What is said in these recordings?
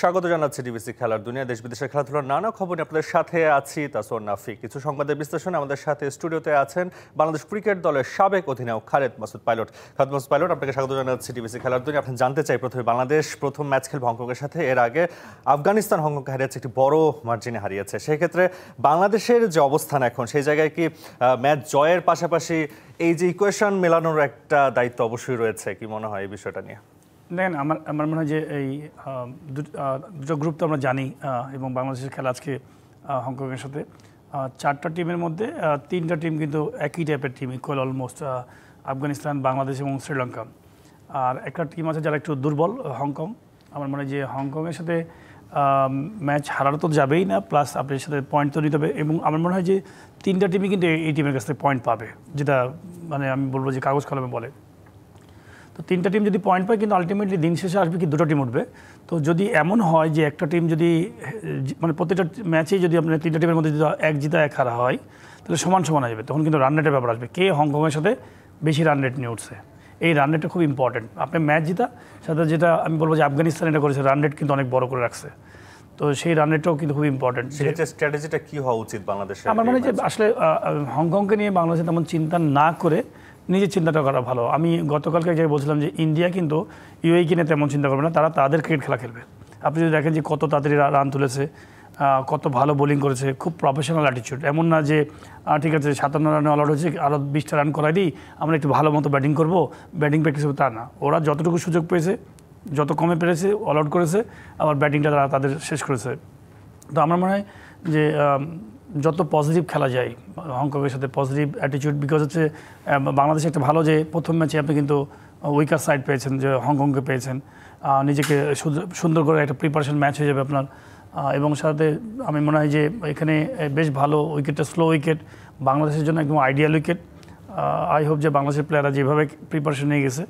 স্বাগত জানাচ্ছি ডিবিসি খেলার দুনিয়া। দেশ বিদেশের খেলাধুলার নানা খবর নিয়ে আপনাদের সাথে আছি তাসওয়ার নাফিক। কিছু সংবাদের বিশ্লেষণে আমাদের সাথে স্টুডিওতে আছেন বাংলাদেশ ক্রিকেট দলের সাবেক অধিনায়ক খালেদ মাসুদ পাইলট। খালেদ মাসুদ পাইলট, আপনাকে স্বাগত জানাচ্ছি ডিবিসি খেলার দুনিয়া। আপনি জানতে চাই, প্রথমে বাংলাদেশ প্রথম ম্যাচ খেলবে হংকংয়ের সাথে। এর আগে আফগানিস্তান হংকংকে হারিয়েছে, একটি বড় মার্জিনে হারিয়েছে। সেক্ষেত্রে বাংলাদেশের যে অবস্থান এখন, সেই জায়গায় কি ম্যাচ জয়ের পাশাপাশি এই যে ইকুয়েশন মেলানোর একটা দায়িত্ব অবশ্যই রয়েছে? কি মনে হয় এই বিষয়টা নিয়ে? দেখেন, আমার মনে হয় যে এই দুটো গ্রুপ তো আমরা জানি, এবং বাংলাদেশের খেলা আজকে হংকংয়ের সাথে। চারটা টিমের মধ্যে তিনটা টিম কিন্তু একই টাইপের team, equal almost, Afghanistan, Bangladesh এবং শ্রীলঙ্কা। আর একটা টিম আছে যারা একটু দুর্বল, হংকং। আমার মনে হয় যে হংকংয়ের সাথে ম্যাচ হারানো তো যাবেই না, প্লাস আপনার সাথে পয়েন্ট তো নিতে হবে। এবং আমার মনে হয় যে তিনটা টিমই কিন্তু এই টিমের কাছ থেকে পয়েন্ট পাবে, যেটা মানে আমি বলবো যে কাগজ কলমে বলে। তো তিনটা টিম যদি পয়েন্ট পায়, কিন্তু আলটিমেটলি দিন শেষে আসবে কি দুটো টিম উঠবে। তো যদি এমন হয় যে একটা টিম যদি মানে প্রত্যেকটা ম্যাচেই যদি আপনার তিনটা টিমের মধ্যে যদি এক জিতা এক হারা হয়, তাহলে সমান সমান আসবে। তখন কিন্তু রান রেটের ব্যাপার আসবে, কে হংকংয়ের সাথে বেশি রান রেট নিয়ে উঠছে। এই রান রেটটা খুব ইম্পর্টেন্ট। আপনি ম্যাচ জিতা সাথে, যেটা আমি বলবো যে আফগানিস্তান এটা করেছে, রান রেট কিন্তু অনেক বড় করে রাখছে। তো সেই রান রেটটাও কিন্তু খুব ইম্পর্টেন্ট। স্ট্র্যাটেজিটা কি হওয়া উচিত বাংলাদেশের? আমার মনে হয় যে আসলে হংকংকে নিয়ে বাংলাদেশে তেমন চিন্তা না করে নিজের চিন্তাটা করা ভালো। আমি গতকালকে যে বলছিলাম যে ইন্ডিয়া কিন্তু ইউএইকে নিয়ে তেমন চিন্তা করবে না, তারা তাদের ক্রিকেট খেলা খেলবে। আপনি যদি দেখেন যে কত তাড়াতাড়ি রান তুলেছে, কত ভালো বোলিং করেছে, খুব প্রফেশনাল অ্যাটিটিউড। এমন না যে ঠিক আছে 57 রানে অল আউট হয়েছে, আরও 20টা রান করাই দিই, আমরা একটু ভালো মতো ব্যাটিং করবো, ব্যাটিং প্র্যাকটিস হবে, তা না। ওরা যতটুকু সুযোগ পেয়েছে, যত কমে পেরেছে অল আউট করেছে, আবার ব্যাটিংটা তারা তাদের শেষ করেছে। তো আমার মনে হয় যে যত পজিটিভ খেলা যায় হংকংয়ের সাথে, পজিটিভ অ্যাটিটিউড, বিকজ হচ্ছে বাংলাদেশে একটা ভালো যে প্রথম ম্যাচে আপনি কিন্তু উইকার সাইড পেয়েছেন, যে হংকংকে পেয়েছেন। নিজেকে সুন্দর করে একটা প্রিপারেশন ম্যাচ হয়ে যাবে আপনার। এবং সাথে আমি মনে হয় যে এখানে বেশ ভালো উইকেটটা, স্লো উইকেট, বাংলাদেশের জন্য একদম আইডিয়াল উইকেট। আই হোপ যে বাংলাদেশের প্লেয়াররা যেভাবে প্রিপারেশন নিয়ে গেছে,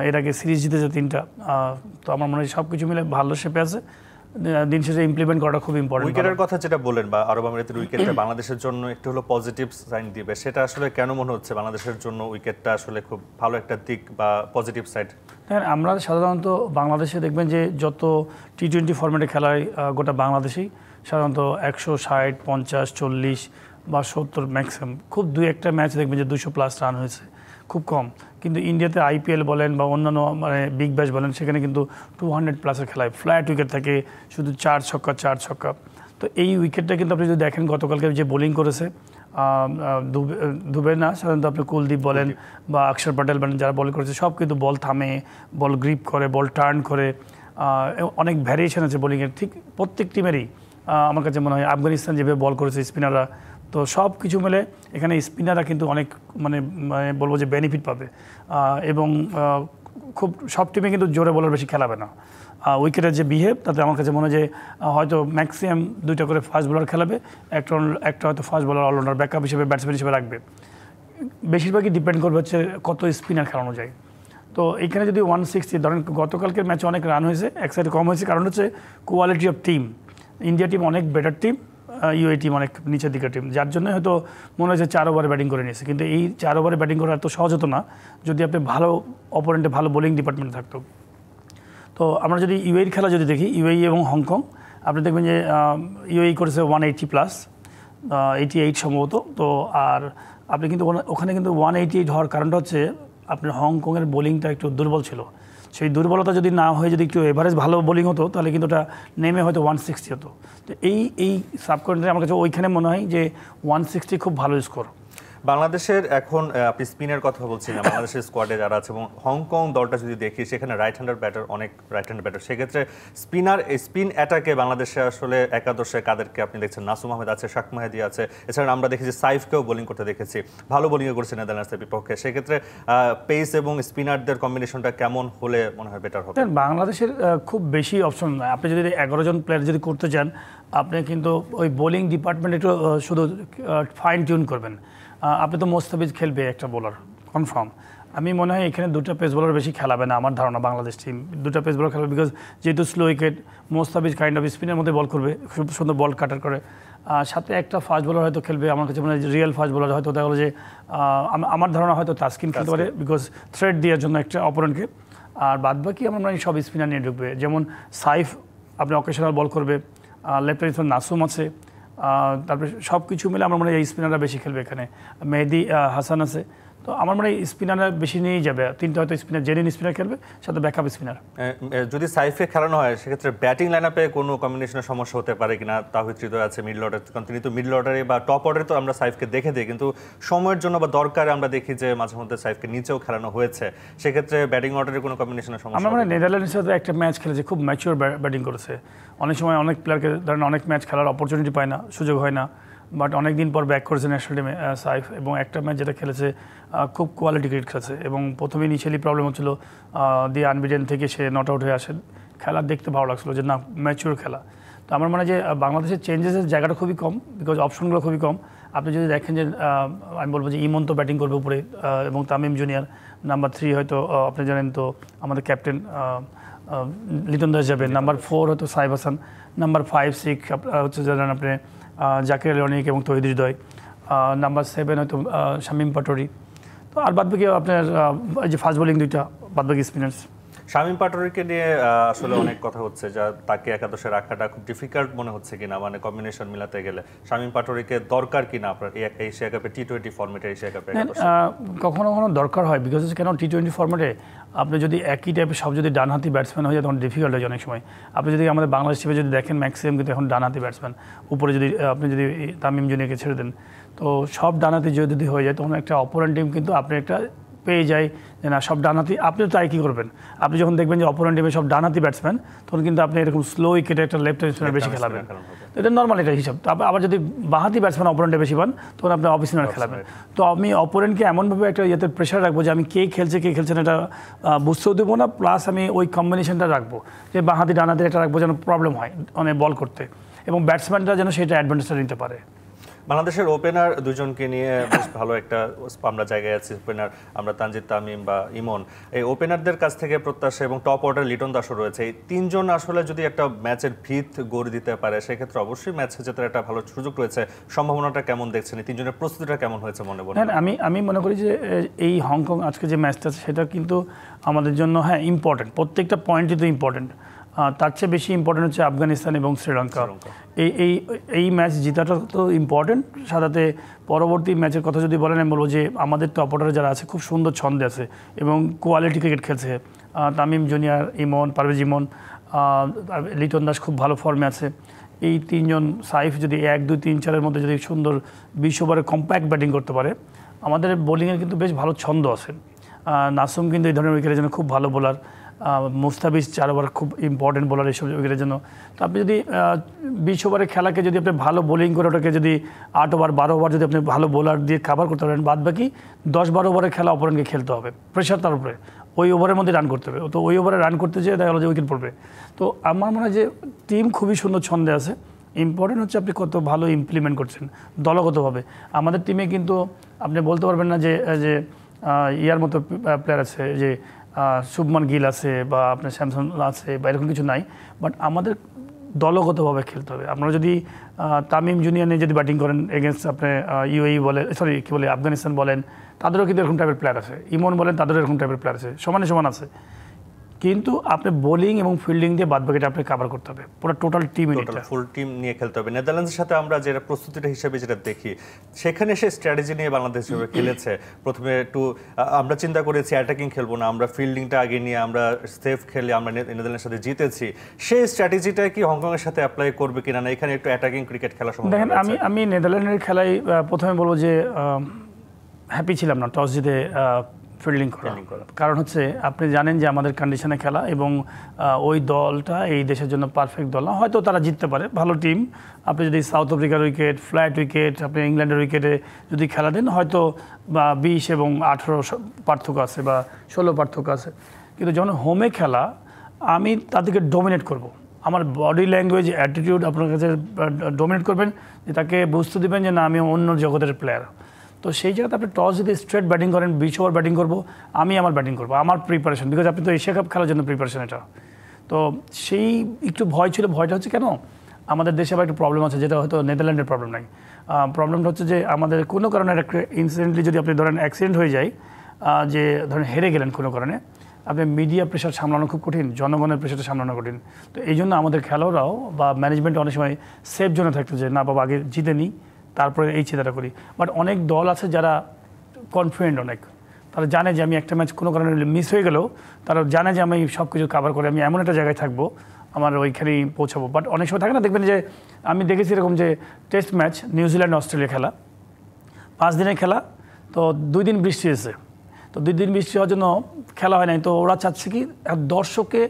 এর আগে সিরিজ জিতেছে 3টা, তো আমার মনে হয় সব কিছু মিলে ভালো শেপে আছে। দিন শেষে ইমপ্লিমেন্ট করাটা খুব ইম্পর্টেন্ট। উইকেটের কথা যেটা বলেন, বা আরব আমিরাতের উইকেটটা বাংলাদেশের জন্য একটু হলো পজিটিভ সাইন দিবে, সেটা আসলে কেন মনে হচ্ছে বাংলাদেশের জন্য উইকেটটা আসলে খুব ভালো একটা দিক বা পজিটিভ সাইড? হ্যাঁ, আমরা সাধারণত বাংলাদেশে দেখবেন যে যত টি20 ফরম্যাটে খেলায় গোটা বাংলাদেশেই সাধারণত 160, 50, 40 বা 70 ম্যাক্সিমাম। খুব দুই একটা ম্যাচ দেখবেন যে 200+ রান হয়েছে, খুব কম। কিন্তু ইন্ডিয়াতে আইপিএল বলেন বা অন্যান্য মানে বিগ ব্যাশ বলেন, সেখানে কিন্তু 200+ খেলায় ফ্ল্যাট উইকেট থাকে, শুধু 4 ছক্কা। তো এই উইকেটটা কিন্তু আপনি যদি দেখেন গতকালকে যে বোলিং করেছে দুবে না, সাধারণত আপনি কুলদীপ বলেন বা অক্ষর প্যাটেল বলেন, যারা বল করেছে সব কিন্তু বল থামে, বল গ্রিপ করে, বল টার্ন করে। অনেক ভ্যারিয়েশন আছে বোলিংয়ের, ঠিক প্রত্যেক টিমেরই। আমার কাছে মনে হয় আফগানিস্তান যেভাবে বল করেছে স্পিনাররা, তো সব কিছু মিলে এখানে স্পিনাররা কিন্তু অনেক মানে বলবো যে বেনিফিট পাবে। এবং খুব সব টিমে কিন্তু জোরে বলার বেশি খেলাবে না। উইকেটের যে বিহেভ, তাতে আমার কাছে মনে হয় যে হয়তো ম্যাক্সিমাম 2টা করে ফাস্ট বোলার খেলাবে, একটা হয়তো ফাস্ট বোলার অলরাউন্ডার ব্যাকআপ হিসেবে, ব্যাটসম্যান হিসেবে রাখবে। বেশিরভাগই ডিপেন্ড করবে হচ্ছে কত স্পিনার খেলানো যায়। তো এইখানে যদি 160 ধরেন, গতকালকের ম্যাচে অনেক রান হয়েছে, এক সাইডে কম হয়েছে, কারণ হচ্ছে quality of team. India team অনেক বেটার টিম, ইউএই টিম অনেক নিচের দিকের টিম, যার জন্য হয়তো মনে হয়েছে 4 ওভারে ব্যাটিং করে নিয়েছে। কিন্তু এই 4 ওভারে ব্যাটিং করা এত সহজ হতো না যদি আপনি ভালো অপোনেন্টে ভালো বোলিং ডিপার্টমেন্ট থাকতো। তো আমরা যদি ইউএইর খেলা যদি দেখি, ইউএই এবং হংকং, আপনি দেখবেন যে ইউএই করেছে 180+, 88 সম্ভবত। তো আর আপনি কিন্তু ওখানে কিন্তু 188 হওয়ার কারণটা হচ্ছে আপনার হংকংয়ের বোলিংটা একটু দুর্বল ছিল। সেই দুর্বলতা যদি না হয়ে যদি একটু এভারেজ ভালো বোলিং হতো, তাহলে কিন্তু ওটা নেমে হয়তো 160 হতো। তো এই সাবকন্টিনেন্টে আমার কাছে ওইখানে মনে হয় যে 160 খুব ভালো স্কোর। বাংলাদেশের এখন আপনি স্পিনের কথা বলছিলেন, বাংলাদেশের স্কোয়াডে যারা আছে, এবং হংকং দলটা যদি দেখি, সেখানে রাইট হ্যান্ডার ব্যাটার, অনেক রাইট হ্যান্ডার ব্যাটার। সেক্ষেত্রে স্পিন অ্যাটাকে বাংলাদেশে আসলে একাদশে কাদেরকে আপনি দেখছেন? নাসুম আহমেদ আছে, শাক মাহেদি আছে, এছাড়া আমরা দেখেছি সাইফকেও বোলিং করতে দেখেছি, ভালো বোলিংও করেছে নেদারল্যান্ডসের বিপক্ষে। সেক্ষেত্রে পেস এবং স্পিনারদের কম্বিনেশনটা কেমন হলে মনে হয় বেটার হবে? বাংলাদেশের খুব বেশি অপশন নয়। আপনি যদি 11 জন প্লেয়ার যদি করতে চান, আপনি কিন্তু ওই বোলিং ডিপার্টমেন্ট একটু শুধু ফাইন টিউন করবেন। আপনি তো মোস্তাফিজ খেলবে একটা বোলার কনফার্ম। আমি মনে হয় এখানে 2টা পেস বোলার বেশি খেলাবে না, আমার ধারণা বাংলাদেশ টিম 2টা পেস বোলার খেলবে, বিকজ যেহেতু slow wicket, Mustafiz kind of স্পিনের মধ্যে বল করবে, খুব সুন্দর বল কাটার করে। সাথে একটা ফাস্ট বোলার হয়তো খেলবে, আমার কাছে মনে হয় রিয়েল ফাস্ট বোলার হয়তো দেখা গেলো যে আমার ধারণা হয়তো তাসকিন খেলতে পারে, বিকজ থ্রেট দেওয়ার জন্য একটা অপোনেন্টকে। আর বাদবাকি আমার মনে হয় সব স্পিনার নিয়ে ঢুকবে, যেমন সাইফ আপনি অকেশনাল বল করবে, লেফট হ্যান্ড নাসুম আছে, তারপরে সব কিছু মিলে আমার মনে হয় এই স্পিনাররা বেশি খেলবে এখানে। মেহেদি হাসান আছে, তো আমার মনে হয় স্পিনাররা বেশি নিয়েই যাবে। তিনটা হয়তো স্পিনার, জেনুইন স্পিনার খেলবে, সাথে ব্যাকআপ স্পিনার। যদি সাইফে খেলানো হয় সেক্ষেত্রে ব্যাটিং লাইন আপে কোনো কম্বিনেশনের সমস্যা হতে পারে কিনা? তাওহিদ হৃদয় আছে মিডল অর্ডার, কারণ তিনি তো মিডল অর্ডারে বা টপ অর্ডারে তো আমরা সাইফকে দেখে দিই, কিন্তু সময়ের জন্য বা দরকারে আমরা দেখি যে মাঝে মধ্যে সাইফকে নিচেও খেলানো হয়েছে। সেক্ষেত্রে ব্যাটিং অর্ডারের কোনো কম্বিনেশনের সমস্যা? আমরা মানে নেদারল্যান্ডের সাথে একটা ম্যাচ খেলেছে, খুব ম্যাচিওর ব্যাটিং করেছে। অনেক সময় অনেক প্লেয়ারকে ধরেন অনেক ম্যাচ খেলার অপরচুনিটি পায় না, সুযোগ হয় না, বাট অনেক দিন পর ব্যাক করেছে ন্যাশনাল টিমে সাইফ, এবং একটা ম্যাচ যেটা খেলেছে খুব কোয়ালিটি ক্রিকেট খেলেছে। এবং প্রথমে ইনিশিয়ালি প্রবলেম হচ্ছিল, দিয়ে আনবিডেন থেকে সে নট আউট হয়ে আসে, খেলা দেখতে ভালো লাগছিলো যে না ম্যাচিওর খেলা। তো আমার মনে হয় যে বাংলাদেশের চেঞ্জেসের জায়গাটা খুবই কম, বিকজ অপশনগুলো খুবই কম। আপনি যদি দেখেন যে আমি বলবো যে ইমন তো ব্যাটিং করবে উপরে, এবং তামিম জুনিয়র নাম্বার 3 হয়তো আপনি জানেন তো আমাদের ক্যাপ্টেন লিটন দাস যাবে, নাম্বার 4 হয়তো সাইফ হাসান, নাম্বার 5, 6 হচ্ছে জানেন আপনি জাকির আলী অনিক এবং তৌহিদ হৃদয়, নাম্বার 7 হয়তো শামীম পাটোয়ারি। তো আর বাদ বাকি আপনার এই যে ফাস্ট বোলিং দুইটা, বাদ বাকি স্পিনার্স। শামীম পাটোয়ারিকে নিয়ে আসলে অনেক কথা হচ্ছে, যা তাকে একাদশে রাখাটা খুব ডিফিকাল্ট মনে হচ্ছে কিনা, মানে কম্বিনেশন মিলাতে গেলে শামীম পাটোয়ারিকে দরকার কিনা আপনার এই এশিয়া কাপে টি-20 ফরম্যাটে? এশিয়া কাপে কখনো কখনো দরকার হয়, বিকজ কেন টি-20 ফরম্যাটে আপনি যদি একই টাইপের সব যদি ডানহাতি ব্যাটসম্যান হয়ে যায় তখন ডিফিকাল্ট হয় অনেক সময়। আপনি যদি আমাদের বাংলাদেশ টিমে যদি দেখেন ম্যাক্সিমাম কিন্তু এখন ডানহাতি ব্যাটসম্যান, উপরে যদি আপনি যদি তামিম জুনিয়রকে ছেড়ে দেন, তো সব ডানহাতি যদি হয়ে যায় তখন একটা অপোনেন্ট টিম কিন্তু আপনি একটা পেয়ে যায় যে না সব ডানহাতি। আপনি তাই কী করবেন, আপনি যখন দেখবেন যে অপোনেন্ট টিমে সব ডানহাতি ব্যাটসম্যান, তখন কিন্তু আপনি এরকম স্লো উইকেটে একটা লেফট হ্যান্ড স্পিনার বেশি খেলাবেন, এটা নর্মাল এটা হিসাব। আবার যদি বাঁহাতি ব্যাটসম্যান অপোনেন্টে বেশি পান তখন আপনি অফ স্পিনার খেলাবেন। তো আমি অপোনেন্টকে এমনভাবে একটা ইয়েতে প্রেশার রাখবো যে আমি কে খেলছে কে খেলছে না এটা বুঝতেও দেবো না, প্লাস আমি ওই কম্বিনেশনটা রাখবো যে বাঁহাতি ডানহাতি এটা রাখবো যেন প্রবলেম হয় মানে বল করতে, এবং ব্যাটসম্যানরা যেন সেটা অ্যাডভান্টেজটা নিতে পারে। বাংলাদেশের ওপেনার দুজনকে নিয়ে বেশ ভালো একটা আমরা জায়গায় আছি। ওপেনার আমরা তানজিদ তামিম বা ইমন, এই ওপেনারদের কাছ থেকে প্রত্যাশা, এবং টপ অর্ডার লিটন দাসও রয়েছে। এই তিনজন আসলে যদি একটা ম্যাচের ভিত গড়ে দিতে পারে সেক্ষেত্রে অবশ্যই ম্যাচে জেতার একটা ভালো সুযোগ রয়েছে। সম্ভাবনাটা কেমন দেখছেন? এই তিনজনের প্রস্তুতিটা কেমন হয়েছে মনে বলেন? আমি মনে করি যে এই হংকং আজকে যে ম্যাচটা আছে সেটা কিন্তু আমাদের জন্য হ্যাঁ ইম্পর্টেন্ট, প্রত্যেকটা পয়েন্টই তো ইম্পর্টেন্ট। তার চেয়ে বেশি ইম্পর্টেন্ট হচ্ছে আফগানিস্তান এবং শ্রীলঙ্কা। এই ম্যাচ জেতাটা তো ইম্পর্টেন্ট। সাথে পরবর্তী ম্যাচের কথা যদি বলেন, আমি বলবো যে আমাদের টপ অর্ডারে যারা আছে খুব সুন্দর ছন্দে আছে এবং কোয়ালিটি ক্রিকেট খেলছে। তামিম জুনিয়র, ইমন, পারভেজ ইমন, লিটন দাস খুব ভালো ফর্মে আছে। এই তিনজন, সাইফ যদি 1, 2, 3, 4-এর মধ্যে যদি সুন্দর 20 ওভারে কম্প্যাক্ট ব্যাটিং করতে পারে, আমাদের বোলিংয়ের কিন্তু বেশ ভালো ছন্দ আছে। নাসুম কিন্তু এই ধরনের উইকেটের জন্য খুব ভালো বোলার, মুস্তাফিজ 4 ওভার খুব ইম্পর্টেন্ট বোলার এইসব উইকেটের জন্য। তো আপনি যদি 20 ওভারের খেলাকে যদি আপনি ভালো বোলিং করে ওটাকে যদি 8 ওভার 12 ওভার যদি আপনি ভালো বোলার দিয়ে কাভার করতে পারেন, বাদ বাকি 10-12 ওভারের খেলা অপরেন্টকে খেলতে হবে, প্রেশার তার উপরে, ওই ওভারের মধ্যে রান করতে হবে। তো ওই ওভারে রান করতে যেয়ে দেখা গেলো যে উইকেট পড়বে। তো আমার মনে হয় যে টিম খুবই সুন্দর ছন্দে আছে। ইম্পর্টেন্ট হচ্ছে আপনি কত ভালো ইমপ্লিমেন্ট করছেন দলগতভাবে। আমাদের টিমে কিন্তু আপনি বলতে পারবেন না যে ইয়ার মতো প্লেয়ার আছে, যে শুভমান গিল আছে বা আপনার স্যামসন আছে বা এরকম কিছু নাই, বাট আমাদের দলগতভাবে খেলতে হবে। আপনারা যদি তামিম জুনিয়র নিয়ে যদি ব্যাটিং করেন এগেনস্ট আপনি ইউএই বলে আফগানিস্তান বলেন, তাদেরও কিন্তু এরকম টাইপের প্লেয়ার আছে, ইমন বলেন তাদেরও এরকম টাইপের প্লেয়ার আছে, সমানে সমান আছে। কিন্তু আপনি বোলিং এবং ফিল্ডিং দিয়ে বাদ বাকিটা আপনি কভার করতে হবে, পুরো টোটাল টিম, ফুল টিম নিয়ে খেলতে হবে। নেদারল্যান্ডসের সাথে আমরা যেটা প্রস্তুতিটা হিসেবে যেটা দেখি, সেখানে সে স্ট্র্যাটেজি নিয়ে বাংলাদেশ খেলেছে। প্রথমে একটু আমরা চিন্তা করেছি অ্যাটাকিং খেলবো না, আমরা ফিল্ডিংটা আগে নিয়ে আমরা সেফ খেলে আমরা নেদারল্যান্ডের সাথে জিতেছি। সেই স্ট্র্যাটেজিটা কি হংকংয়ের সাথে অ্যাপ্লাই করবে কিনা, না এখানে একটু অ্যাটাকিং ক্রিকেট খেলা সম্ভব? দেখেন, আমি নেদারল্যান্ডের খেলায় প্রথমে বলবো যে হ্যাপি ছিলাম না টস জিতে ফিল্ডিং করা। কারণ হচ্ছে আপনি জানেন যে আমাদের কন্ডিশনে খেলা, এবং ওই দলটা এই দেশের জন্য পারফেক্ট দল না। হয়তো তারা জিততে পারে, ভালো টিম। আপনি যদি সাউথ আফ্রিকার উইকেট, ফ্ল্যাট উইকেট, আপনি ইংল্যান্ডের উইকেটে যদি খেলা দেন, হয়তো বা 20 এবং 18 পার্থক্য আছে বা 16 পার্থক্য আছে। কিন্তু যখন হোমে খেলা, আমি তাদেরকে ডোমিনেট করব। আমার বডি ল্যাঙ্গুয়েজ, অ্যাটিটিউড আপনার কাছে ডোমিনেট করবেন, যে তাকে বুঝতে দেবেন যে না আমি অন্য জগতের প্লেয়ার। তো সেই জায়গাতে আপনি টস যদি স্ট্রেট ব্যাটিং করেন, 20 ওভার ব্যাটিং করবো, আমি আমার ব্যাটিং করবো, আমার প্রিপারেশন, বিকজ আপনি তো এশিয়া কাপ খেলার জন্য প্রিপারেশন এটা। তো সেই একটু ভয় ছিল। ভয়টা হচ্ছে কেন, আমাদের দেশে আবার একটা প্রবলেম আছে, যেটা হয়তো নেদারল্যান্ডের প্রবলেম নাই। প্রবলেমটা হচ্ছে যে আমাদের কোনো কারণে একটা ইনসিডেন্টলি যদি আপনি ধরেন অ্যাক্সিডেন্ট হয়ে যায়, যে ধরেন হেরে গেলেন কোনো কারণে, আপনি মিডিয়া প্রেশার সামলানো খুব কঠিন, জনগণের প্রেশারটা সামলানো কঠিন। তো এই জন্য আমাদের খেলোয়াড়রাও বা ম্যানেজমেন্ট অনেক সময় সেফ জোনে থাকতো যে না বাবা আগে জিতে নিই তারপরে এই চিন্তাটা করি। বাট অনেক দল আছে যারা কনফিডেন্ট অনেক, তারা জানে যে আমি একটা ম্যাচ কোনো কারণে মিস হয়ে গেলেও তারা জানে যে আমি সব কিছু কাভার করে আমি এমন একটা জায়গায় থাকবো আমার ওইখানেই পৌঁছাবো। বাট অনেক সময় থাকে না, দেখবেন যে আমি দেখেছি এরকম যে টেস্ট ম্যাচ নিউজিল্যান্ড অস্ট্রেলিয়া খেলা 5 দিনের খেলা, তো 2 দিন বৃষ্টি এসেছে, তো 2 দিন বৃষ্টি হওয়ার জন্য খেলা হয় নাই। তো ওরা চাচ্ছে কি দর্শককে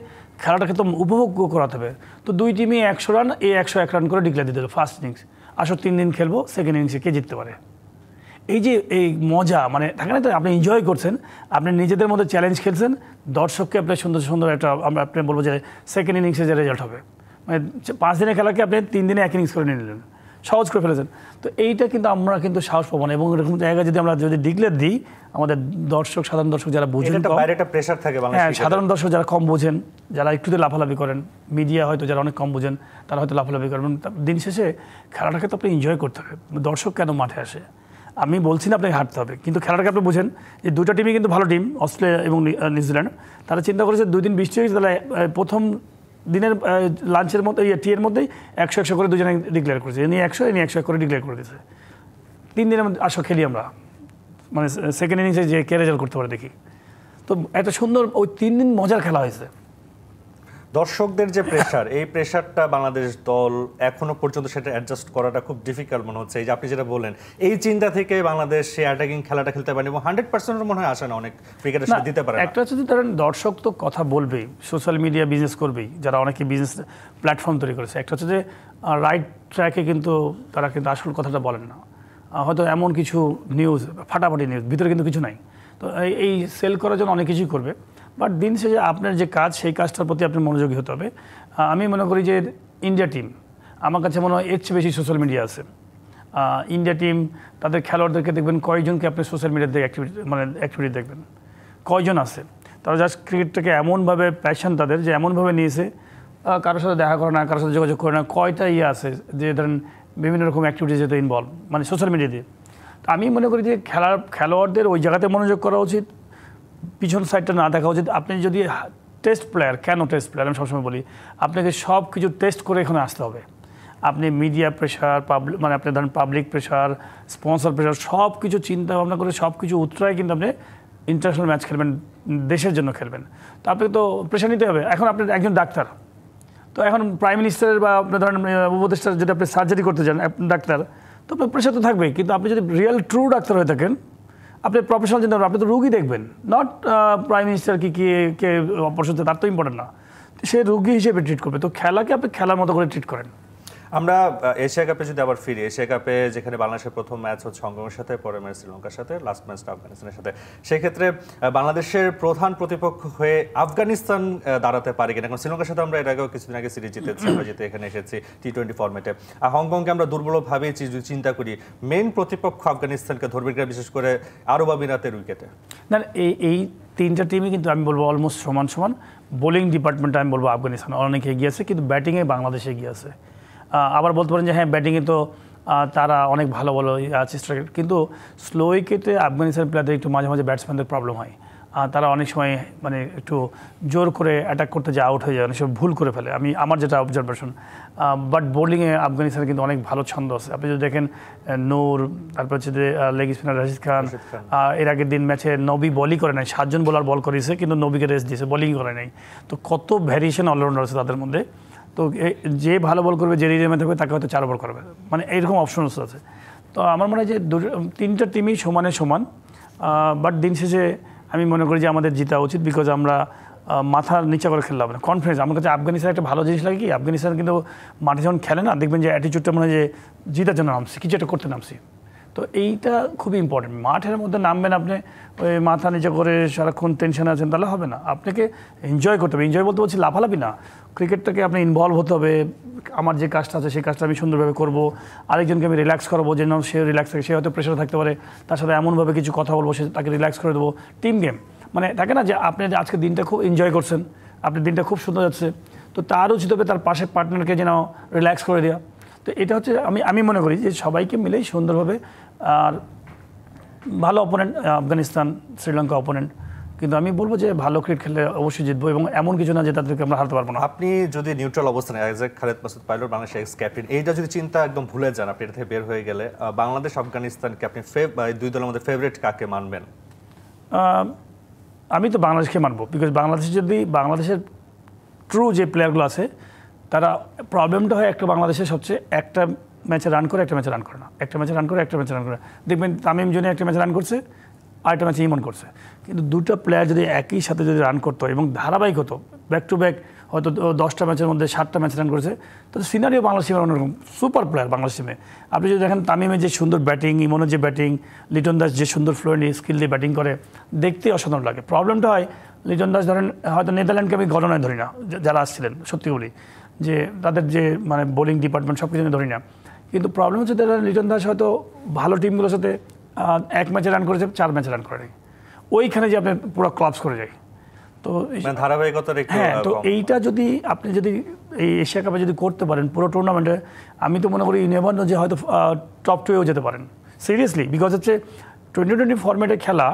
খেলাটাকে তো উপভোগ করাতে হবে, তো 2 টিমই 100 রান 101 রান করে ডিক্লেয়ার দিয়ে দিল ফার্স্ট ইনিংস। আসো 3 দিন খেলবো, সেকেন্ড ইনিংসে কে জিততে পারে। এই যে এই মজা মানে থাকে না, তো আপনি এনজয় করছেন, আপনি নিজেদের মধ্যে চ্যালেঞ্জ খেলছেন, দর্শককে আপনি সুন্দর সুন্দর একটা আমরা আপনি বলবো যে সেকেন্ড ইনিংসে যে রেজাল্ট হবে, মানে 5 দিনের খেলাকে আপনি 3 দিনে 1 ইনিংস করে নিয়ে নিলেন, সহজ করে ফেলেছেন। তো এইটা কিন্তু আমরা কিন্তু সাহস পাবো না, এবং এরকম জায়গায় যদি আমরা ডিক্লেয়ার দিই আমাদের দর্শক, সাধারণ দর্শক যারা বুঝেন, বাইরে একটা প্রেসার থাকে হ্যাঁ, সাধারণ দর্শক যারা কম বোঝেন, যারা একটুতে লাফালাফি করেন, মিডিয়া হয়তো যারা অনেক কম বোঝেন তারা হয়তো লাফালাফি করেন। দিন শেষে খেলাটাকে তো আপনি এনজয় করতে হবে। দর্শক কেন মাঠে আসে, আমি বলছি না আপনাকে হারতে হবে, কিন্তু খেলাটাকে আপনি বুঝেন যে 2টা টিমই কিন্তু ভালো টিম, অস্ট্রেলিয়া এবং নিউজিল্যান্ড। তারা চিন্তা করেছে 2 দিন বৃষ্টি হয়েছে, তাহলে প্রথম দিনের লাঞ্চের মধ্যে টি এর মধ্যেই 100 করে দুজনে ডিক্লেয়ার করেছে, এ নিয়ে 100 করে ডিক্লেয়ার করে দিয়েছে। 3 দিনের মধ্যে আসো খেলি আমরা, মানে সেকেন্ড ইনিংসে যে কে রেজাল্ট করতে পারে দেখি। তো একটা সুন্দর ওই 3 দিন মজার খেলা হয়েছে। দর্শকদের যে প্রেসার, এই প্রেসারটা বাংলাদেশ দল এখনো পর্যন্ত সেটা অ্যাডজাস্ট করাটা খুব ডিফিকাল্ট মনে হচ্ছে। এই যে আপনি যেটা বললেন, এই চিন্তা থেকে বাংলাদেশ সে অ্যাটাকিং খেলাটা খেলতে পারেনি এবং 100% মনে হয় আসে না অনেক ক্রিকেটার সেটা দিতে পারে না। একটা হচ্ছে ধরেন দর্শক তো কথা বলবেই, সোশ্যাল মিডিয়া বিজনেস করবেই, যারা অনেকে বিজনেস প্ল্যাটফর্ম তৈরি করেছে। একটা হচ্ছে যে রাইট ট্র্যাকে কিন্তু তারা কিন্তু আসল কথাটা বলেন না, হয়তো এমন কিছু নিউজ ফাটাফাটি নিউজ, ভিতরে কিন্তু কিছু নাই। তো এই সেল করার জন্য অনেক কিছুই করবে, বাট দিন শেষে আপনার যে কাজ সেই কাজটার প্রতি আপনি মনোযোগী হতে হবে। আমি মনে করি যে ইন্ডিয়া টিম আমার কাছে মনে হয় এর চেয়ে বেশি সোশ্যাল মিডিয়া আছে। ইন্ডিয়া টিম তাদের খেলোয়াড়দেরকে দেখবেন কয়জনকে আপনি সোশ্যাল মিডিয়াতে অ্যাক্টিভিটি দেখবেন, কয়জন আছে। তারা জাস্ট ক্রিকেটটাকে এমনভাবে প্যাশন তাদের যে এমনভাবে নিয়েছে, কারোর সাথে দেখা করে না, কারোর সাথে যোগাযোগ করে না, কয়টা আছে যে ধরেন বিভিন্ন রকম অ্যাক্টিভিটিতে ইনভলভ, মানে সোশ্যাল মিডিয়া দিয়ে। তো আমি মনে করি যে খেলোয়াড়দের ওই জায়গাতে মনোযোগ করা উচিত, পিছন সাইডটা না দেখা উচিত। আপনি যদি টেস্ট প্লেয়ার, কেন টেস্ট প্লেয়ার আমি সবসময় বলি, আপনাকে সব কিছু টেস্ট করে এখানে আসতে হবে। আপনি মিডিয়া প্রেশার, মানে আপনি ধরেন পাবলিক প্রেশার, স্পন্সর প্রেশার, সব কিছু চিন্তা ভাবনা করে সব কিছু উত্তরায় কিন্তু আপনি ইন্টারন্যাশনাল ম্যাচ খেলবেন, দেশের জন্য খেলবেন। তো আপনাকে তো প্রেশার নিতে হবে। এখন আপনি একজন ডাক্তার, তো এখন প্রাইম মিনিস্টারের বা আপনার ধরেন উপদেষ্টার যদি আপনি সার্জারি করতে যান ডাক্তার, তো আপনার প্রেশার তো থাকবেই। কিন্তু আপনি যদি রিয়েল ট্রু ডাক্তার হয়ে থাকেন, আপনি প্রফেশনাল চিন্তা করবেন, আপনি তো রুগী দেখবেন, not prime minister K operation, তার তো ইম্পর্টেন্ট না, সে রুগী হিসেবে ট্রিট করবে। তো খেলাকে আপনি খেলার মতো করে ট্রিট করেন। আমরা এশিয়া কাপে যদি আবার ফিরি, এশিয়া কাপে যেখানে বাংলাদেশের প্রথম ম্যাচ হচ্ছে হংকংয়ের সাথে, পরের ম্যাচ শ্রীলঙ্কার সাথে, লাস্ট ম্যাচটা আফগানিস্তানের সাথে, সেক্ষেত্রে বাংলাদেশের প্রধান প্রতিপক্ষ হয়ে আফগানিস্তান দাঁড়াতে পারে কিনা? কারণ শ্রীলঙ্কার সাথে আমরা এর আগেও কিছুদিন আগে সিরিজ জিতেছি, আমরা জিতে এখানে এসেছি T20 ফরম্যাটে। আর হংকংকে আমরা দুর্বলভাবেই চিন্তা করি, মেন প্রতিপক্ষ আফগানিস্তানকে ধরবে কিনা, বিশেষ করে আরব আমিরাতের উইকেটে? না, এই 3টা টিমই কিন্তু আমি বলবো অলমোস্ট সমান সমান। বোলিং ডিপার্টমেন্টে আমি বলবো আফগানিস্তান অনেক এগিয়ে আছে, কিন্তু ব্যাটিংয়ে বাংলাদেশ এগিয়ে আছে। আবার বলতে পারেন যে হ্যাঁ, ব্যাটিংয়ে তো তারা অনেক ভালো ভালো আছে স্ট্রাইকার, কিন্তু স্লো উইকেটে আফগানিস্তান প্লেয়ারদের একটু মাঝে মাঝে ব্যাটসম্যানদের প্রবলেম হয়। তারা অনেক সময় মানে একটু জোর করে অ্যাটাক করতে যে আউট হয়ে যায়, অনেক সময় ভুল করে ফেলে, আমার যেটা অবজারভেশন। বাট বোলিংয়ে আফগানিস্তানের কিন্তু অনেক ভালো ছন্দ আছে। আপনি যদি দেখেন নূর, তারপর হচ্ছে যে লেগ স্পিনার রাশিদ খান, এর আগের দিন ম্যাচে নবী বলই করে নাই, 7 জন বোলার বল করেছে কিন্তু নবীকে রেস্ট দিয়েছে, বোলিং করে নাই। তো কত ভ্যারিয়েশন অলরাউন্ডার আছে তাদের মধ্যে। তো যে ভালো বল করবে, যে রিডিয়ামে থাকবে তাকে হয়তো 4 ওভার করবে, মানে এইরকম অপশনস আছে। তো আমার মনে হয় যে 3টা টিমই সমানে সমান। বাট দিন শেষে আমি মনে করি যে আমাদের জিতা উচিত, বিকজ আমরা মাথা নিচে করে খেলতে হবে না, কনফিডেন্স। আমার কাছে আফগানিস্তান একটা ভালো জিনিস লাগে কি, আফগানিস্তান কিন্তু মাঠে যখন খেলে না, দেখবেন যে অ্যাটিচিউডটা মনে হয় যে জিতার জন্য নামছি, কিছু একটা করতে নামছি। তো এইটা খুবই ইম্পর্টেন্ট। মাঠের মধ্যে নামবেন আপনি ওই মাথা নিচে করে সারাক্ষণ টেনশনে আছেন, তাহলে হবে না। আপনাকে এনজয় করতে হবে। এনজয় বলতে বলছি লাফালাফি না, ক্রিকেটটাকে আপনি ইনভলভ হতে হবে। আমার যে কাজটা আছে সেই কাজটা আমি সুন্দরভাবে করবো, আরেকজনকে আমি রিল্যাক্স করাবো, যেন সে রিল্যাক্স থাকে। সে হয়তো প্রেশারে থাকতে পারে, তার সাথে এমনভাবে কিছু কথা বলবো, সে তাকে রিল্যাক্স করে দেবো। টিম গেম মানে থাকে না যে আপনি আজকে দিনটা খুব এনজয় করছেন, আপনার দিনটা খুব সুন্দর যাচ্ছে, তো তার উচিত হবে তার পাশে পার্টনারকে যেন রিল্যাক্স করে দেওয়া। তো এটা হচ্ছে আমি মনে করি যে সবাইকে মিলেই সুন্দরভাবে। আর ভালো অপোনেন্ট আফগানিস্তান, শ্রীলঙ্কা অপোনেন্ট, কিন্তু আমি বলবো যে ভালো ক্রিকেট খেললে অবশ্যই জিতবো, এবং এমন কিছু না যে তাদেরকে আমরা হারতে পারবো না। আপনি যদি নিউট্রাল অবস্থানে as a Khaled Masud pilot বাংলাদেশের এক্স ক্যাপ্টেন, এইটা যদি চিন্তা একদম ভুলে যান, আপনি এটা থেকে বের হয়ে গেলে বাংলাদেশ আফগানিস্তানকে আপনি দুই দলের মধ্যে ফেভারিট কাকে মানবেন? আমি তো বাংলাদেশকে মানবো, বিকজ বাংলাদেশের ট্রু যে প্লেয়ারগুলো আছে তারা, প্রবলেমটা হয় একটা বাংলাদেশের সবচেয়ে, একটা ম্যাচে রান করে একটা ম্যাচে রান করে না, একটা ম্যাচে রান করে একটা ম্যাচে রান করে। দেখবেন তামিম জনি একটা ম্যাচে রান করছে, আরেকটা ম্যাচে ইমন করছে, কিন্তু দুটো প্লেয়ার যদি একই সাথে যদি রান করতো এবং ধারাবাহিক হতো, ব্যাক টু ব্যাক হয়তো 10টা ম্যাচের মধ্যে 7টা ম্যাচ রান করেছে, তো সিনারিও বাংলাদেশ টিমের অন্যরকম। সুপার প্লেয়ার বাংলাদেশ টিমে। আপনি যদি দেখেন তামিমের যে সুন্দর ব্যাটিং, ইমনের যে ব্যাটিং, লিটন দাস যে সুন্দর ফ্লুয়েন্ট স্কিল দিয়ে ব্যাটিং করে, দেখতেই অসাধারণ লাগে। প্রবলেমটা হয় লিটন দাস ধরেন হয়তো নেদারল্যান্ডকে আমি গণনায় ধরি না, যারা আসছিলেন সত্যি বলি যে তাদের যে মানে বোলিং ডিপার্টমেন্ট সব কিছু আমি ধরি না, কিন্তু প্রবলেম হচ্ছে লিটন দাস হয়তো ভালো টিমগুলোর সাথে এক ম্যাচে রান করেছে, 4 ম্যাচে রান করেনি, ওইখানে যে আপনি পুরো ক্লাবস করে যায়। তো ধারাবাহিকতার হ্যাঁ, তো এইটা যদি আপনি যদি এই এশিয়া কাপে যদি করতে পারেন পুরো টুর্নামেন্টে, আমি তো মনে করি নেভার নো যে হয়তো টপ 2-এও যেতে পারেন সিরিয়াসলি। বিকজ হচ্ছে 2020 ফরম্যাটে খেলা,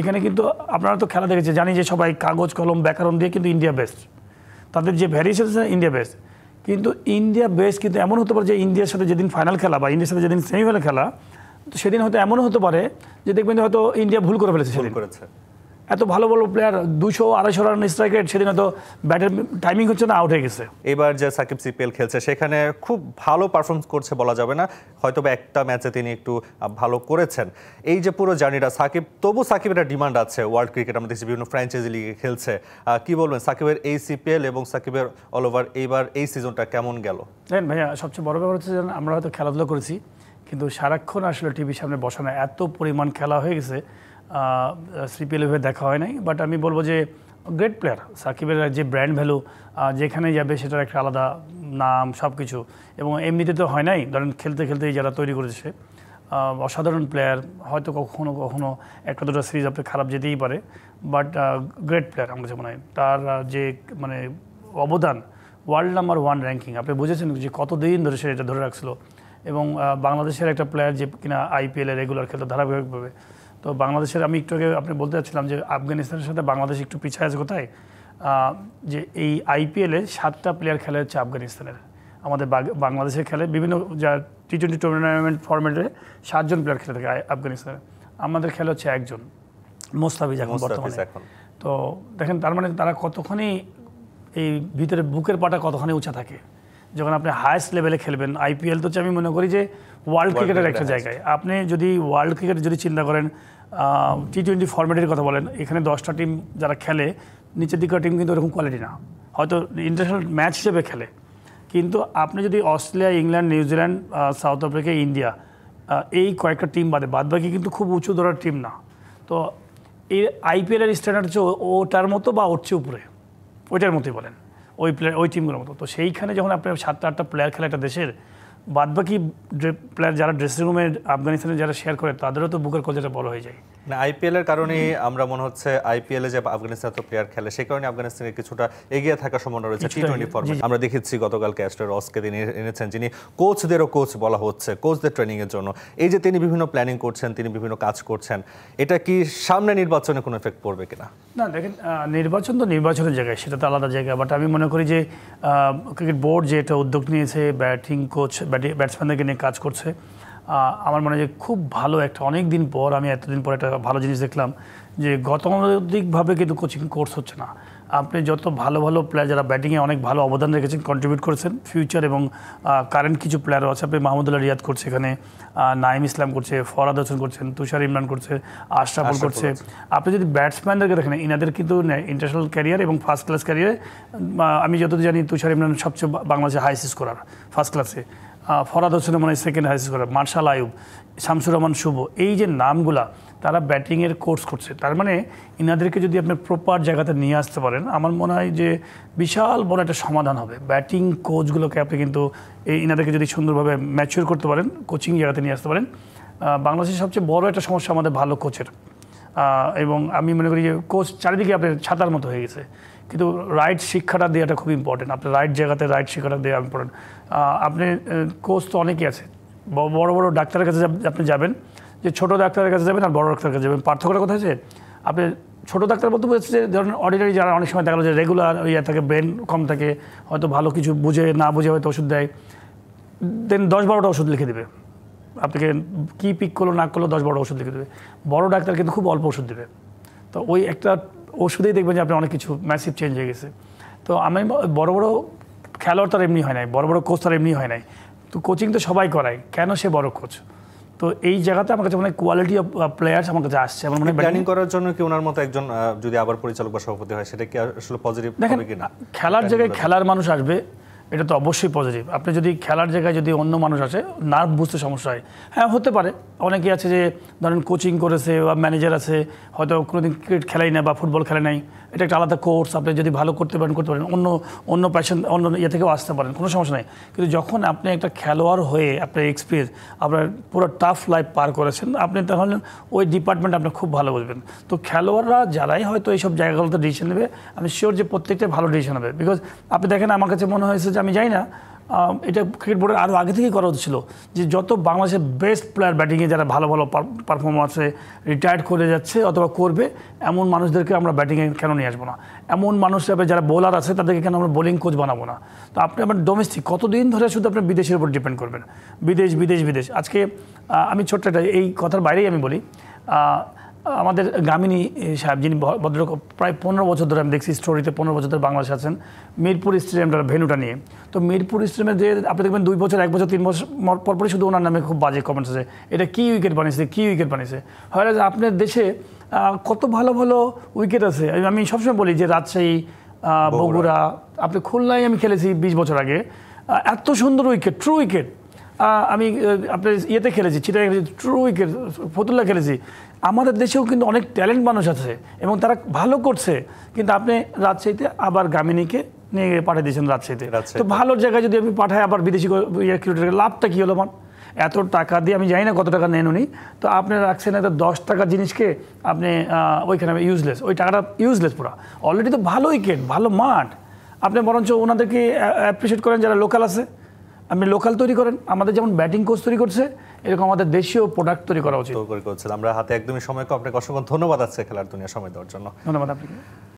এখানে কিন্তু আপনারা তো খেলা দেখেছে, জানি যে সবাই কাগজ কলম ব্যাকরণ দিয়ে কিন্তু ইন্ডিয়া বেস্ট, তাদের যে ভ্যারিয়েশন আছে ইন্ডিয়া বেস্ট, কিন্তু ইন্ডিয়া বেস্ট কিন্তু এমন হতে পারে যে ইন্ডিয়ার সাথে যেদিন ফাইনাল খেলা বা ইন্ডিয়ার সাথে যেদিন সেমিফাইনাল খেলা, তো সেদিন হয়তো এমনও হতে পারে যে দেখবেন হয়তো ইন্ডিয়া ভুল করে ফেলেছে সেদিন। এত ভালো ভালো প্লেয়ার 200-250 রান স্ট্রাইক রেট, সেদিন হয়তো ব্যাটের টাইমিং হচ্ছে না, আউট হয়ে গেছে। এবার যে সাকিব সিপিএল খেলছে সেখানে খুব ভালো পারফরমেন্স করছে বলা যাবে না, হয়তো একটা ম্যাচে তিনি একটু ভালো করেছেন। এই যে পুরো জার্নিটা সাকিবের একটা ডিমান্ড আছে ওয়ার্ল্ড ক্রিকেট, আমরা দেখছি বিভিন্ন ফ্র্যাঞ্চাইজি লিগে খেলছে। কি বলবেন সাকিবের এই সিপিএল এবং সাকিবের অল ওভার এইবার এই সিজনটা কেমন গেল? দেখেন ভাইয়া, সবচেয়ে বড় ব্যাপার হচ্ছে যে আমরা হয়তো খেলাধুলা করেছি, কিন্তু সারাক্ষণ আসলে টিভির সামনে বসানো এত পরিমাণ খেলা হয়ে গেছে, সিপিএল হয়ে দেখা হয় নাই। বাট আমি বলবো যে গ্রেট প্লেয়ার সাকিবের, যে ব্র্যান্ড ভ্যালু যেখানে যাবে সেটার একটা আলাদা নাম সব কিছু, এবং এমনিতে তো হয় নাই, ধরেন খেলতে খেলতেই যারা তৈরি করেছে অসাধারণ প্লেয়ার। হয়তো কখনো কখনো একটা দুটো সিরিজ আপনি খারাপ যেতেই পারে, বাট গ্রেট প্লেয়ার আমার কাছে মনে হয়। তার যে মানে অবদান, ওয়ার্ল্ড নাম্বার 1 র্যাঙ্কিং, আপনি বুঝেছেন যে কতদিন ধরে সে এটা ধরে রাখছিল, এবং বাংলাদেশের একটা প্লেয়ার যে কিনা আইপিএলে রেগুলার খেলতে ধারাবাহিকভাবে। তো বাংলাদেশের, আমি একটু আগে আপনি বলতে চাচ্ছিলাম যে আফগানিস্তানের সাথে বাংলাদেশ একটু পিছিয়ে আছে কোথায়, যে এই আইপিএলে 7টা প্লেয়ার খেলে হচ্ছে আফগানিস্তানের, আমাদের বাংলাদেশের খেলে বিভিন্ন যা টি20 টুর্নামেন্ট ফরম্যাটে 7 জন প্লেয়ার খেলে থাকে আফগানিস্তানে, আমাদের খেলে হচ্ছে 1 জন, মোস্তাফিজ এখন বর্তমানে। তো দেখেন তার মানে তারা কতখানি এই ভিতরে বুকের পাটা কতখানি উঁচা থাকে যখন আপনি হায়েস্ট লেভেলে খেলবেন। আইপিএল তো আমি মনে করি যে ওয়ার্ল্ড ক্রিকেটের একটা জায়গায়, আপনি যদি ওয়ার্ল্ড ক্রিকেট যদি চিন্তা করেন, টি20 ফরম্যাটের কথা বলেন, এখানে 10টা টিম যারা খেলে, নিচের দিকের টিম কিন্তু ওরকম কোয়ালিটি না, হয়তো ইন্টারন্যাশনাল ম্যাচ হিসেবে খেলে, কিন্তু আপনি যদি Australia, England, New Zealand, south Africa, India, এই কয়েকটা টিম বাদবাকি কিন্তু খুব উঁচু ধরার টিম না। তো এই আইপিএলের স্ট্যান্ডার্ড হচ্ছে ওটার মতো বা ওর চেয়ে উপরে, ওইটার মতোই বলেন, ওই টিমগুলোর মতো। তো সেইখানে যখন আপনি 7-8টা প্লেয়ার খেলে একটা দেশের, বাদবাকি প্লেয়ার যারা ড্রেসিং রুমে আফগানিস্তানে যারা শেয়ার করে, তাদেরও তো বুকের কলজাটা বড় হয়ে যায়। না, আইপিএল এর কারণেই আমরা মনে হচ্ছে আইপিএল এ যে আফগানিস্তান তো প্লেয়ার খেলে, সেই কারণে আফগানিস্তানের কিছুটা এগিয়ে থাকার সম্ভাবনা রয়েছে টি20 ফরম্যাট। আমরা দেখেছি গতকাল ক্যাস্টার রসকে তিনি এনেছেন, যিনি কোচদেরও কোচ বলা হচ্ছে, কোচদের ট্রেনিং এর জন্য। এই যে তিনি বিভিন্ন প্ল্যানিং করছেন, তিনি বিভিন্ন কাজ করছেন, এটা কি সামনে নির্বাচনে কোনো এফেক্ট পড়বে কিনা? না দেখেন, নির্বাচন তো নির্বাচনের জায়গায়, সেটা তো আলাদা জায়গা। বাট আমি মনে করি যে ক্রিকেট বোর্ড যে এটা উদ্যোগ নিয়েছে, ব্যাটিং কোচ ব্যাটসম্যানদেরকে নিয়ে কাজ করছে, আমার মনে হয় যে খুব ভালো একটা, অনেক দিন পর আমি এতদিন পর একটা ভালো জিনিস দেখলাম যে গতানুগতিকভাবে কিন্তু কোচিং কোর্স হচ্ছে না। আপনি যত ভালো ভালো প্লেয়ার যারা ব্যাটিংয়ে অনেক ভালো অবদান রেখেছেন, কন্ট্রিবিউট করেছেন, ফিউচার এবং কারেন্ট কিছু প্লেয়ারও আছে, আপনি মাহমুদুল্লাহ রিয়াদ করছে এখানে, নাইম ইসলাম করছে, ফরহাদ হোসেন করছেন, তুষার ইমরান করছে, আশরাফুল করছে। আপনি যদি ব্যাটসম্যানদেরকে দেখেন, ইনাদের কিন্তু ইন্টারন্যাশনাল ক্যারিয়ার এবং ফার্স্ট ক্লাস ক্যারিয়ারে, আমি যতদূর জানি তুষার ইমরান সবচেয়ে বাংলাদেশের হাইয়েস্ট স্কোরার ফার্স্ট ক্লাসে, ফরহাদ হোসেন মনে হয় second highest scorer, Marshall Ayub, Shamsur Rahman Shuvo, এই যে নামগুলা তারা ব্যাটিংয়ের কোর্স করছে। তার মানে ইনাদেরকে যদি আপনি প্রপার জায়গাতে নিয়ে আসতে পারেন, আমার মনে হয় যে বিশাল বড় একটা সমাধান হবে। ব্যাটিং কোচগুলোকে আপনি কিন্তু ইনাদেরকে যদি সুন্দরভাবে ম্যাচিওর করতে পারেন, কোচিং জায়গাতে নিয়ে আসতে পারেন। বাংলাদেশের সবচেয়ে বড় একটা সমস্যা আমাদের ভালো কোচের, এবং আমি মনে করি যে কোচ চারিদিকে আপনার ছাতার মতো হয়ে গেছে, কিন্তু রাইট শিক্ষাটা দেওয়াটা খুব ইম্পর্টেন্ট। আপনার রাইট জায়গাতে রাইট শিক্ষাটা দেওয়া ইম্পর্টেন্ট। আপনি কোচ তো অনেকেই আছে, বড় বড় ডাক্তারের কাছে আপনি যাবেন, যে ছোটো ডাক্তারের কাছে যাবেন আর বড় ডাক্তারের কাছে যাবেন, পার্থক্যটা কোথায় আছে? আপনি ছোটো ডাক্তার বলতে বলছে যে ধরেন অর্ডিনারি যারা অনেক সময় দেখা গেলো যে রেগুলার ইয়ে থাকে, ব্রেন কম থাকে, হয়তো ভালো কিছু বুঝে না বুঝে হয়তো ওষুধ দেয়, দেন 10-12টা ওষুধ লিখে দেবে আপনাকে, কী পিক করলো না করলো 10-12টা ওষুধ লিখে দেবে। বড় ডাক্তার কিন্তু খুব অল্প ওষুধ দেবে, তো ওই একটা ওষুধেই দেখবেন যে আপনি অনেক কিছু ম্যাসিভ চেঞ্জ হয়ে গেছে। তো আমি বড় বড় খেলোয়াড় তার এমনি হয় নাই, বড় বড় কোচ তার এমনি হয় নাই, তো কোচিং তো সবাই করায়, কেন সে বড় কোচ? তো এই জায়গাতে আমার কাছে মনে হয় কোয়ালিটি অফ প্লেয়ার্স আমার কাছে আসছে। আমার মনে হয় প্ল্যানিং করার জন্য কি ওনার মতো একজন যদি আবার পরিচালক বা সভাপতি হয়, সেটা কি আসলে পজিটিভ হবে কিনা? খেলার জায়গায় খেলার মানুষ আসবে, এটা তো অবশ্যই পজিটিভ। আপনি যদি খেলার জায়গায় যদি অন্য মানুষ আসে, নার্ভ বুঝতে সমস্যা হয়, হ্যাঁ হতে পারে। অনেকে আছে যে ধরেন কোচিং করেছে বা ম্যানেজার আছে, হয়তো কোনোদিন ক্রিকেট খেলাই না বা ফুটবল খেলে নাই, এটা একটা আলাদা কোর্স, আপনি যদি ভালো করতে পারেন অন্য প্যাশন অন্য ইয়ে থেকেও আসতে পারেন, কোনো সমস্যা নেই। কিন্তু যখন আপনি একটা খেলোয়াড় হয়ে আপনার এক্সপিরিয়েন্স, আপনার পুরো টাফ লাইফ পার করেছেন, আপনি তাহলে ওই ডিপার্টমেন্ট আপনি খুব ভালো বুঝবেন। তো খেলোয়াড়রা যারাই হয়তো এইসব জায়গাগুলোতে ডিসিশন নেবে, আমি শিওর যে প্রত্যেকটাই ভালো ডিসিশন হবে। বিকজ আপনি দেখেন, আমার কাছে মনে হয়েছে যে আমি জানি না, এটা ক্রিকেট বোর্ডের আরও আগে থেকেই করা হচ্ছিল, যে যত বাংলাদেশের বেস্ট প্লেয়ার ব্যাটিংয়ে যারা ভালো ভালো পারফরমেন্সে রিটায়ার্ড করে যাচ্ছে অথবা করবে, এমন মানুষদেরকে আমরা ব্যাটিংয়ে কেন নিয়ে আসবো না? এমন মানুষ হিসাবে যারা বোলার আছে তাদেরকে কেন আমরা বোলিং কোচ বানাবো না? তো আপনি আমার ডোমেস্টিক কতদিন ধরে শুধু আপনি বিদেশের উপর ডিপেন্ড করবেন, বিদেশ বিদেশ বিদেশ। আজকে আমি ছোট্ট একটা এই কথার বাইরেই আমি বলি, আমাদের গামিনী সাহেব, যিনি ভদ্রলোক প্রায় 15 বছর ধরে আমি দেখছি স্টোরিতে, 15 বছর ধরে বাংলাদেশে আছেন, মিরপুর স্টেডিয়ামটা ভেন্যুটা নিয়ে। তো মিরপুর স্টেডিয়ামে যে আপনি দেখবেন 2 বছর 1 বছর 3 বছর পরপরই শুধু ওনার নামে খুব বাজে কমেন্টস আছে, এটা কী উইকেট বানিয়েছে, কী উইকেট বানিয়েছে। হয় যে আপনার দেশে কত ভালো ভালো উইকেট আছে। আমি সবসময় বলি যে রাজশাহী, বগুড়া, আপনি খুলনায় আমি খেলেছি 20 বছর আগে, এত সুন্দর উইকেট, ট্রু উইকেট। আমি আপনার ইয়েতে খেলেছি, চিটাগাং খেলেছি, ট্রু উইকেট, ফতুল্লা খেলেছি। আমাদের দেশেও কিন্তু অনেক ট্যালেন্ট মানুষ আছে এবং তারা ভালো করছে, কিন্তু আপনি রাজশাহীতে আবার গামিনীকে নিয়ে পাঠিয়ে দিয়েছেন রাজশাহীতে। তো ভালো জায়গায় যদি আমি পাঠাই আবার বিদেশি ক্রিকেটারকে, লাভটা কী হলো? এত টাকা দিয়ে আমি জানি না কত টাকা নেন উনি, তো আপনি রাখছেন একটা 10 টাকার জিনিসকে, আপনি ওইখানে ইউজলেস, ওই টাকাটা ইউজলেস পুরো। অলরেডি তো ভালো উইকেট, ভালো মাঠ, আপনি বরঞ্চ ওনাদেরকে অ্যাপ্রিসিয়েট করেন যারা লোকাল আছে, আপনি লোকাল তৈরি করেন। আমাদের যেমন ব্যাটিং কোচ তৈরি করছে, এরকম আমাদের দেশীয় প্রোডাক্ট তৈরি করা উচিত। আমরা হাতে একদমই সময় কম, আপনাকে অসংখ্য ধন্যবাদ আছে খেলার দুনিয়া সময় দেওয়ার জন্য। ধন্যবাদ আপনাকে।